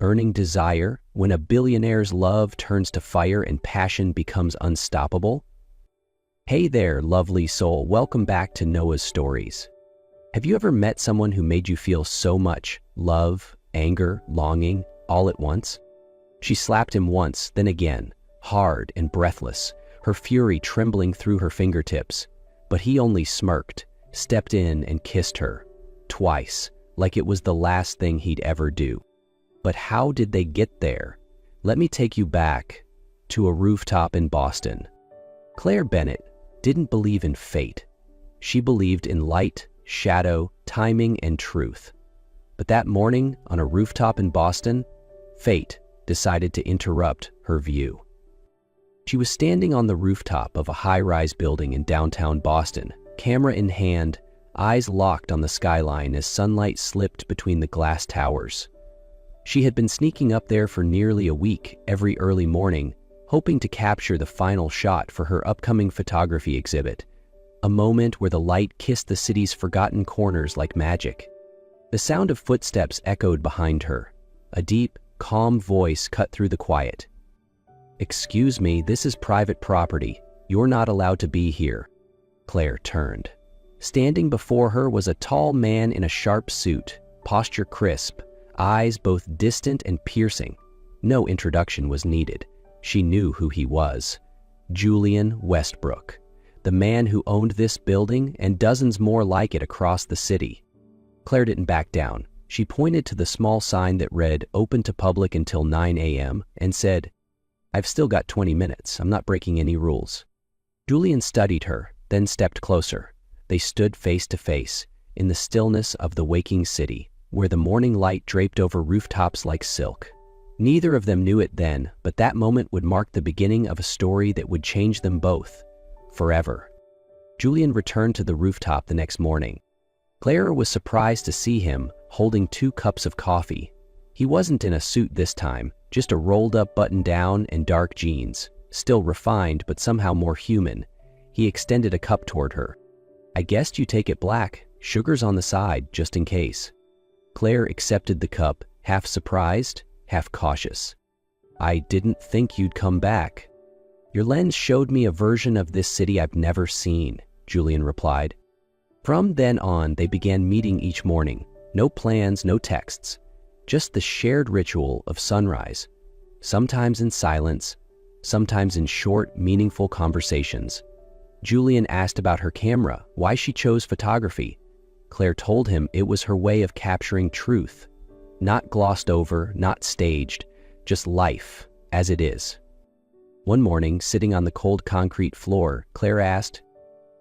Earning desire, when a billionaire's love turns to fire and passion becomes unstoppable? Hey there, lovely soul, welcome back to Noah's Stories. Have you ever met someone who made you feel so much love, anger, longing, all at once? She slapped him once, then again, hard and breathless, her fury trembling through her fingertips. But he only smirked, stepped in and kissed her, twice, like it was the last thing he'd ever do. But how did they get there? Let me take you back to a rooftop in Boston. Claire Bennett didn't believe in fate. She believed in light, shadow, timing, and truth. But that morning on a rooftop in Boston, fate decided to interrupt her view. She was standing on the rooftop of a high-rise building in downtown Boston, camera in hand, eyes locked on the skyline as sunlight slipped between the glass towers. She had been sneaking up there for nearly a week every early morning, hoping to capture the final shot for her upcoming photography exhibit, a moment where the light kissed the city's forgotten corners like magic. The sound of footsteps echoed behind her. A deep, calm voice cut through the quiet. "Excuse me, this is private property. You're not allowed to be here." Claire turned. Standing before her was a tall man in a sharp suit, posture crisp, eyes both distant and piercing. No introduction was needed. She knew who he was. Julian Westbrook, the man who owned this building and dozens more like it across the city. Claire didn't back down. She pointed to the small sign that read, "Open to public until 9 a.m., and said, "I've still got 20 minutes. I'm not breaking any rules." Julian studied her, then stepped closer. They stood face to face, in the stillness of the waking city, where the morning light draped over rooftops like silk. Neither of them knew it then, but that moment would mark the beginning of a story that would change them both, forever. Julian returned to the rooftop the next morning. Claire was surprised to see him, holding 2 cups of coffee. He wasn't in a suit this time, just a rolled-up button-down and dark jeans, still refined but somehow more human. He extended a cup toward her. "I guessed you take it black, sugar's on the side, just in case." Claire accepted the cup, half surprised, half cautious. "I didn't think you'd come back." "Your lens showed me a version of this city I've never seen," Julian replied. From then on, they began meeting each morning. No plans, no texts, just the shared ritual of sunrise, sometimes in silence, sometimes in short, meaningful conversations. Julian asked about her camera, why she chose photography. Claire told him it was her way of capturing truth. Not glossed over, not staged, just life, as it is. One morning, sitting on the cold concrete floor, Claire asked,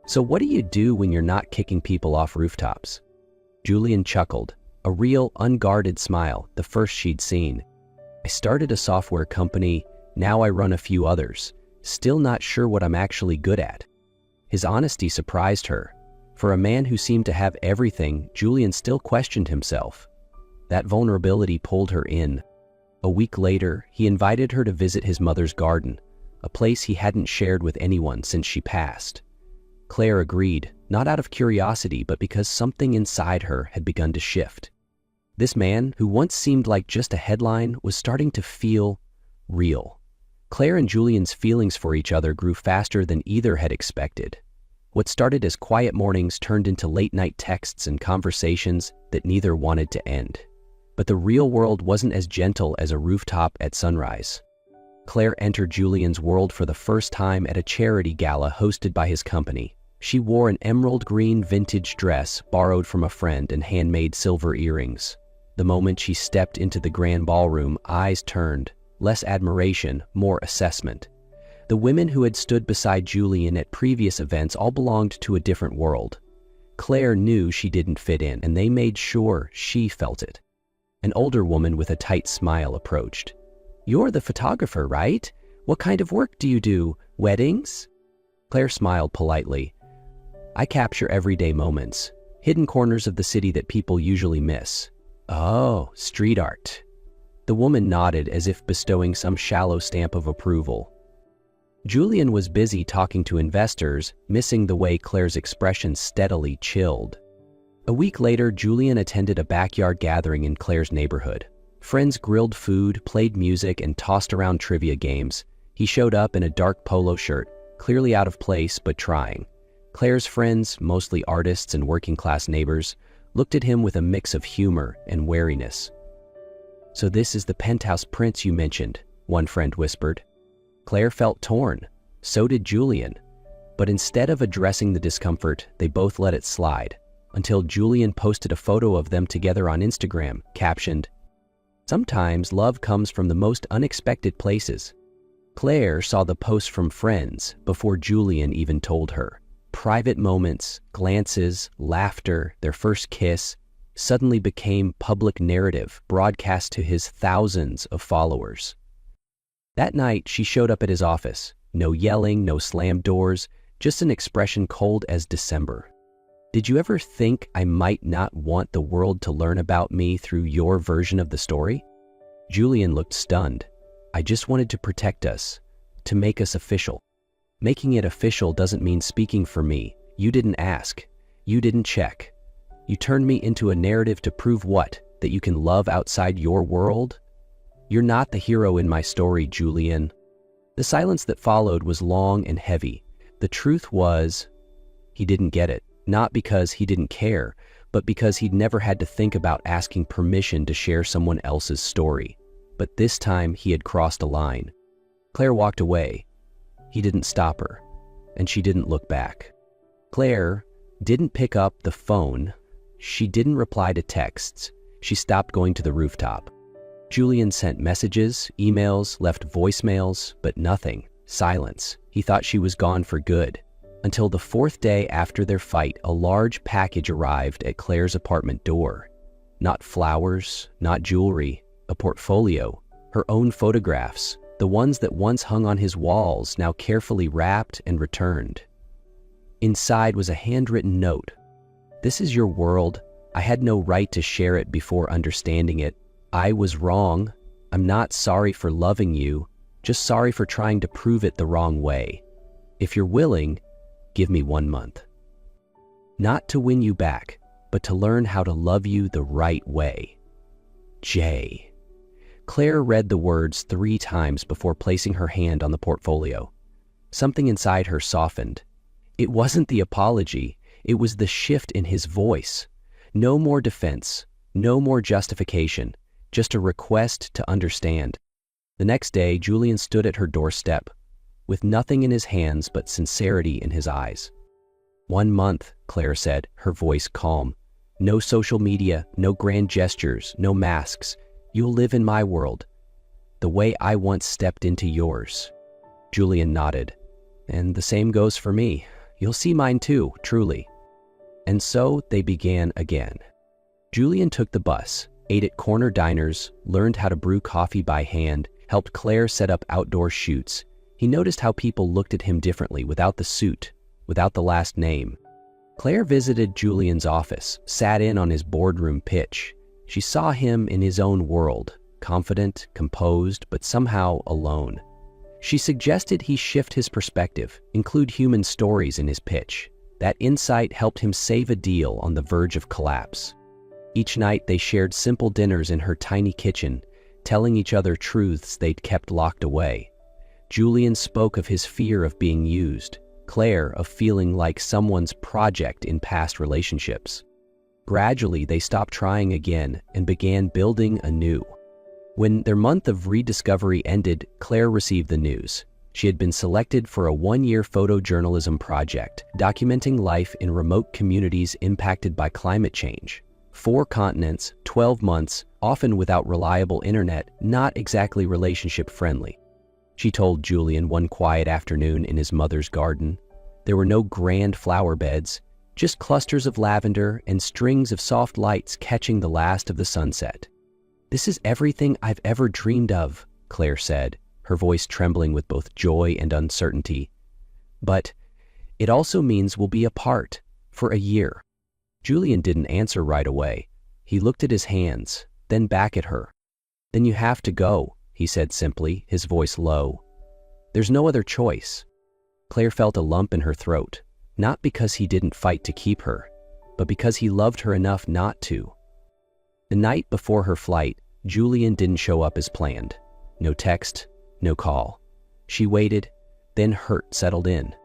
"So what do you do when you're not kicking people off rooftops?" Julian chuckled, a real, unguarded smile, the first she'd seen. "I started a software company, now I run a few others, still not sure what I'm actually good at." His honesty surprised her. For a man who seemed to have everything, Julian still questioned himself. That vulnerability pulled her in. A week later, he invited her to visit his mother's garden, a place he hadn't shared with anyone since she passed. Claire agreed, not out of curiosity, but because something inside her had begun to shift. This man, who once seemed like just a headline, was starting to feel real. Claire and Julian's feelings for each other grew faster than either had expected. What started as quiet mornings turned into late-night texts and conversations that neither wanted to end. But the real world wasn't as gentle as a rooftop at sunrise. Claire entered Julian's world for the first time at a charity gala hosted by his company. She wore an emerald green vintage dress borrowed from a friend and handmade silver earrings. The moment she stepped into the grand ballroom, eyes turned, less admiration, more assessment. The women who had stood beside Julian at previous events all belonged to a different world. Claire knew she didn't fit in, and they made sure she felt it. An older woman with a tight smile approached. "You're the photographer, right? What kind of work do you do? Weddings?" Claire smiled politely. "I capture everyday moments, hidden corners of the city that people usually miss." "Oh, street art." The woman nodded as if bestowing some shallow stamp of approval. Julian was busy talking to investors, missing the way Claire's expression steadily chilled. A week later, Julian attended a backyard gathering in Claire's neighborhood. Friends grilled food, played music, and tossed around trivia games. He showed up in a dark polo shirt, clearly out of place but trying. Claire's friends, mostly artists and working-class neighbors, looked at him with a mix of humor and wariness. "So this is the penthouse prince you mentioned," one friend whispered. Claire felt torn. So did Julian. But instead of addressing the discomfort, they both let it slide, until Julian posted a photo of them together on Instagram, captioned, "Sometimes love comes from the most unexpected places." Claire saw the post from friends before Julian even told her. Private moments, glances, laughter, their first kiss, suddenly became public narrative broadcast to his thousands of followers. That night, she showed up at his office. No yelling, no slammed doors, just an expression cold as December. "Did you ever think I might not want the world to learn about me through your version of the story?" Julian looked stunned. "I just wanted to protect us, to make us official." "Making it official doesn't mean speaking for me. You didn't ask. You didn't check. You turned me into a narrative to prove what? That you can love outside your world? You're not the hero in my story, Julian." The silence that followed was long and heavy. The truth was, he didn't get it. Not because he didn't care, but because he'd never had to think about asking permission to share someone else's story. But this time he had crossed a line. Claire walked away. He didn't stop her, and she didn't look back. Claire didn't pick up the phone. She didn't reply to texts. She stopped going to the rooftop. Julian sent messages, emails, left voicemails, but nothing. Silence. He thought she was gone for good. Until the fourth day after their fight, a large package arrived at Claire's apartment door. Not flowers, not jewelry, a portfolio, her own photographs, the ones that once hung on his walls, now carefully wrapped and returned. Inside was a handwritten note. "This is your world. I had no right to share it before understanding it. I was wrong. I'm not sorry for loving you, just sorry for trying to prove it the wrong way. If you're willing, give me 1 month. Not to win you back, but to learn how to love you the right way. J." Claire read the words 3 times before placing her hand on the portfolio. Something inside her softened. It wasn't the apology, it was the shift in his voice. No more defense, no more justification, just a request to understand. The next day, Julian stood at her doorstep, with nothing in his hands but sincerity in his eyes. 1 month, Claire said, her voice calm. "No social media, no grand gestures, no masks. You'll live in my world, the way I once stepped into yours." Julian nodded. "And the same goes for me. You'll see mine too, truly." And so they began again. Julian took the bus, ate at corner diners, learned how to brew coffee by hand, helped Claire set up outdoor shoots. He noticed how people looked at him differently without the suit, without the last name. Claire visited Julian's office, sat in on his boardroom pitch. She saw him in his own world, confident, composed, but somehow alone. She suggested he shift his perspective, include human stories in his pitch. That insight helped him save a deal on the verge of collapse. Each night they shared simple dinners in her tiny kitchen, telling each other truths they'd kept locked away. Julian spoke of his fear of being used, Claire of feeling like someone's project in past relationships. Gradually, they stopped trying again and began building anew. When their month of rediscovery ended, Claire received the news. She had been selected for a 1-year photojournalism project, documenting life in remote communities impacted by climate change. 4 continents, 12 months, often without reliable internet, not exactly relationship-friendly. She told Julian one quiet afternoon in his mother's garden. There were no grand flower beds, just clusters of lavender and strings of soft lights catching the last of the sunset. "This is everything I've ever dreamed of," Claire said, her voice trembling with both joy and uncertainty. "But it also means we'll be apart for a year." Julian didn't answer right away. He looked at his hands, then back at her. "Then you have to go," he said simply, his voice low. "There's no other choice." Claire felt a lump in her throat, not because he didn't fight to keep her, but because he loved her enough not to. The night before her flight, Julian didn't show up as planned. No text, no call. She waited, then hurt settled in.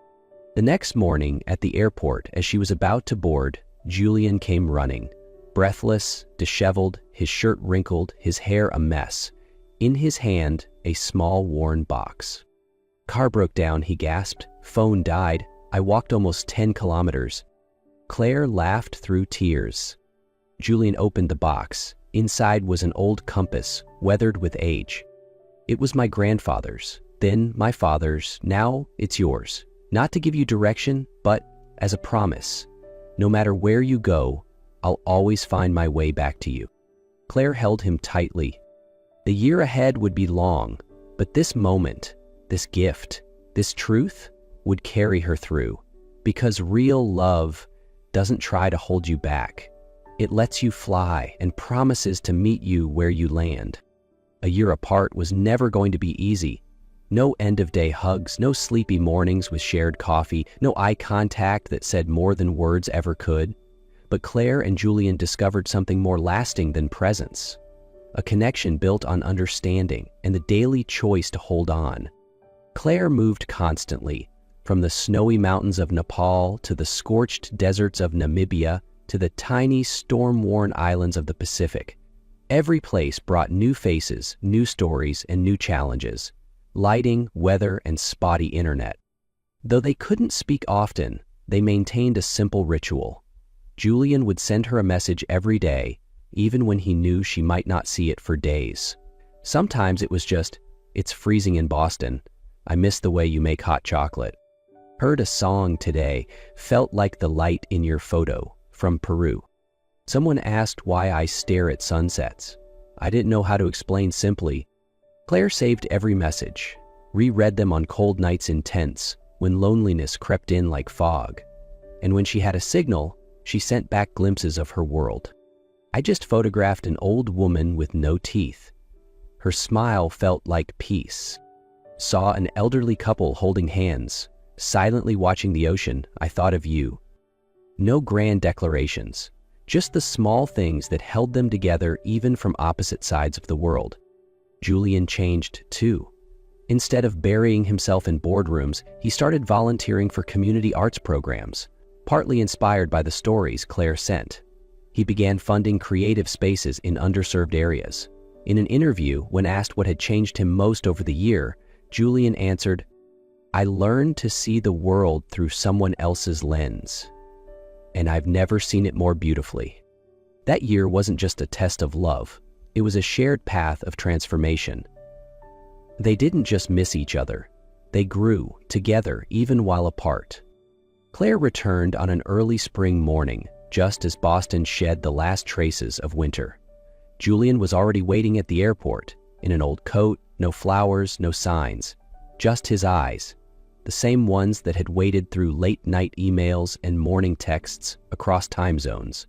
The next morning at the airport, as she was about to board, Julian came running. Breathless, disheveled, his shirt wrinkled, his hair a mess. In his hand, a small worn box. "Car broke down," he gasped. "Phone died. I walked almost 10 kilometers. Claire laughed through tears. Julian opened the box. Inside was an old compass, weathered with age. "It was my grandfather's, then my father's, now it's yours. Not to give you direction, but as a promise. No matter where you go, I'll always find my way back to you." Claire held him tightly. The year ahead would be long, but this moment, this gift, this truth would carry her through. Because real love doesn't try to hold you back. It lets you fly and promises to meet you where you land. A year apart was never going to be easy. No end-of-day hugs, no sleepy mornings with shared coffee, no eye contact that said more than words ever could. But Claire and Julian discovered something more lasting than presence. A connection built on understanding and the daily choice to hold on. Claire moved constantly, from the snowy mountains of Nepal to the scorched deserts of Namibia to the tiny storm-worn islands of the Pacific. Every place brought new faces, new stories, and new challenges. Lighting, weather, and spotty internet. Though they couldn't speak often, they maintained a simple ritual. Julian would send her a message every day, even when he knew she might not see it for days. Sometimes it was just, "It's freezing in Boston. I miss the way you make hot chocolate. Heard a song today, felt like the light in your photo, from Peru. Someone asked why I stare at sunsets. I didn't know how to explain simply." Claire saved every message, reread them on cold nights in tents, when loneliness crept in like fog. And when she had a signal, she sent back glimpses of her world. "I just photographed an old woman with no teeth. Her smile felt like peace. Saw an elderly couple holding hands, silently watching the ocean. I thought of you." No grand declarations, just the small things that held them together even from opposite sides of the world. Julian changed too. Instead of burying himself in boardrooms, he started volunteering for community arts programs, partly inspired by the stories Claire sent. He began funding creative spaces in underserved areas. In an interview, when asked what had changed him most over the year, Julian answered, "I learned to see the world through someone else's lens. And I've never seen it more beautifully." That year wasn't just a test of love. It was a shared path of transformation. They didn't just miss each other. They grew together even while apart. Claire returned on an early spring morning, just as Boston shed the last traces of winter. Julian was already waiting at the airport, in an old coat, no flowers, no signs, just his eyes, the same ones that had waited through late-night emails and morning texts across time zones.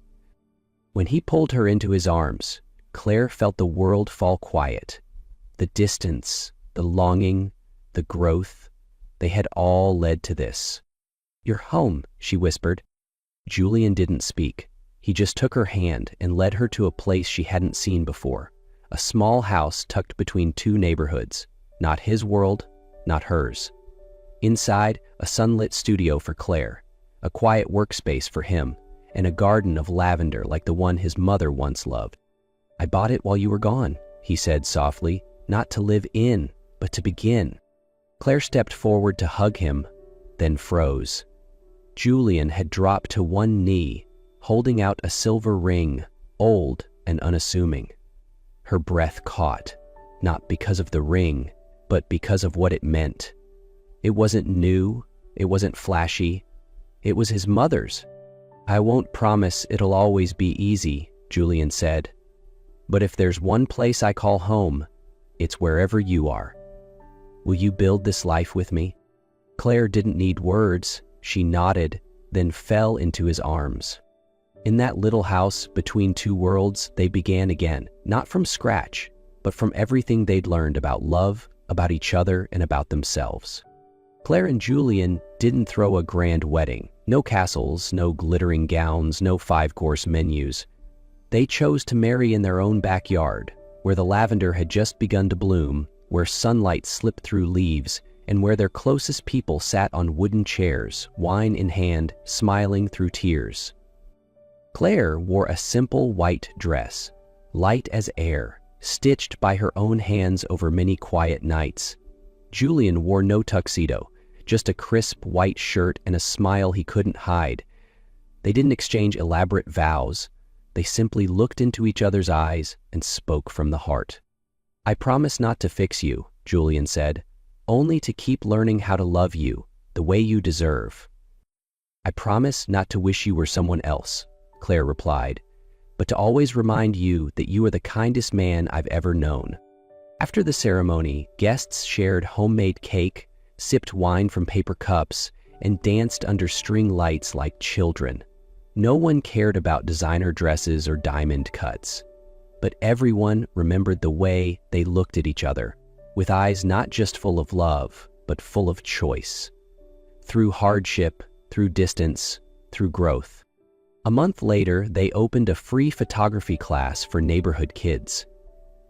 When he pulled her into his arms, Claire felt the world fall quiet. The distance, the longing, the growth, they had all led to this. "You're home," she whispered. Julian didn't speak. He just took her hand and led her to a place she hadn't seen before. A small house tucked between two neighborhoods. Not his world, not hers. Inside, a sunlit studio for Claire, a quiet workspace for him, and a garden of lavender like the one his mother once loved. "I bought it while you were gone," he said softly, "not to live in, but to begin." Claire stepped forward to hug him, then froze. Julian had dropped to one knee, holding out a silver ring, old and unassuming. Her breath caught, not because of the ring, but because of what it meant. It wasn't new, it wasn't flashy, it was his mother's. "I won't promise it'll always be easy," Julian said. "But if there's one place I call home, it's wherever you are. Will you build this life with me?" Claire didn't need words. She nodded, then fell into his arms. In that little house between two worlds, they began again, not from scratch, but from everything they'd learned about love, about each other, and about themselves. Claire and Julian didn't throw a grand wedding. No castles, no glittering gowns, no 5-course menus. They chose to marry in their own backyard, where the lavender had just begun to bloom, where sunlight slipped through leaves, and where their closest people sat on wooden chairs, wine in hand, smiling through tears. Claire wore a simple white dress, light as air, stitched by her own hands over many quiet nights. Julian wore no tuxedo, just a crisp white shirt and a smile he couldn't hide. They didn't exchange elaborate vows. They simply looked into each other's eyes and spoke from the heart. "I promise not to fix you," Julian said, "only to keep learning how to love you the way you deserve." "I promise not to wish you were someone else," Claire replied, "but to always remind you that you are the kindest man I've ever known." After the ceremony, guests shared homemade cake, sipped wine from paper cups, and danced under string lights like children. No one cared about designer dresses or diamond cuts, but everyone remembered the way they looked at each other, with eyes not just full of love, but full of choice. Through hardship, through distance, through growth. A month later, they opened a free photography class for neighborhood kids.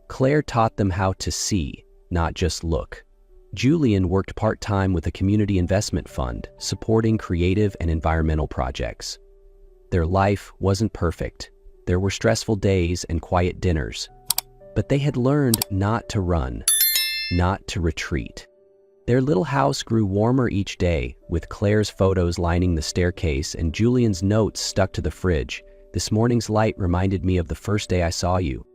Claire taught them how to see, not just look. Julian worked part-time with a community investment fund, supporting creative and environmental projects. Their life wasn't perfect. There were stressful days and quiet dinners. But they had learned not to run, not to retreat. Their little house grew warmer each day, with Claire's photos lining the staircase and Julian's notes stuck to the fridge. "This morning's light reminded me of the first day I saw you."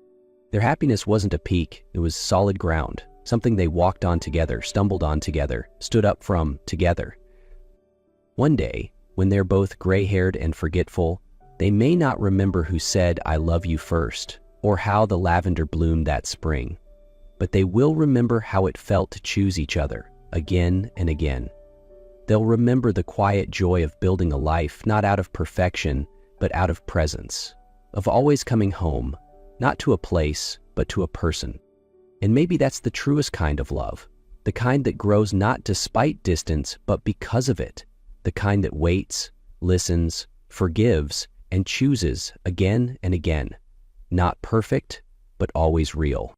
Their happiness wasn't a peak, it was solid ground, something they walked on together, stumbled on together, stood up from together. One day, when they're both gray-haired and forgetful, they may not remember who said "I love you" first, or how the lavender bloomed that spring, but they will remember how it felt to choose each other, again and again. They'll remember the quiet joy of building a life not out of perfection, but out of presence, of always coming home, not to a place, but to a person. And maybe that's the truest kind of love, the kind that grows not despite distance, but because of it, the kind that waits, listens, forgives, and chooses again and again. Not perfect, but always real.